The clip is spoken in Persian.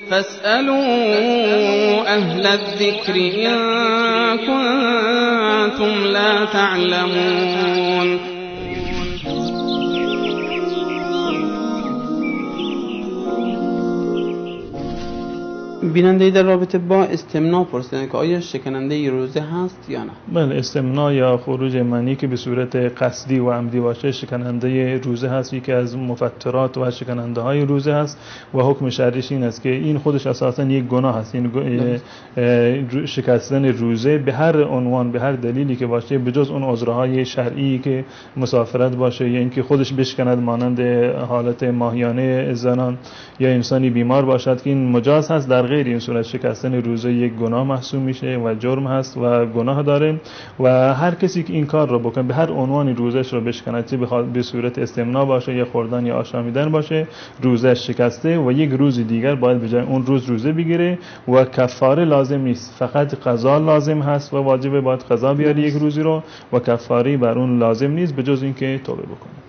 فاسألوا أهل الذكر إن كنتم لا تعلمون. بیننده در رابطه با استمناء پرسیدن که آیا شکننده روزه هست یا نه؟ بله، استمناء یا خروج منی که به صورت قصدی و عمدی باشه شکننده روزه هست، یکی از مفطرات و شکننده های روزه هست و حکم شرعیش این است که این خودش اساسا یک گناه هست. این شکستن روزه به هر عنوان به هر دلیلی که باشه به جز اون عذرهای شرعی که مسافرت باشه یا اینکه خودش بشکند مانند حالت ماهیانه زنان یا انسانی بیمار باشد که این مجاز هست، در غیر این صورت شکستن روزه یک گناه محسوب میشه و جرم هست و گناه داره و هر کسی که این کار رو بکنه به هر عنوانی روزش رو بشکند، چه به صورت استمناء باشه یا خوردن یا آشامیدن باشه، روزش شکسته و یک روز دیگر باید به جای اون روز روزه بگیره و کفاره لازم نیست، فقط قضا لازم هست و واجبه باید قضا بیاری یک روزی رو و کفاری بر اون لازم نیست به جز اینکه توبه بکنه.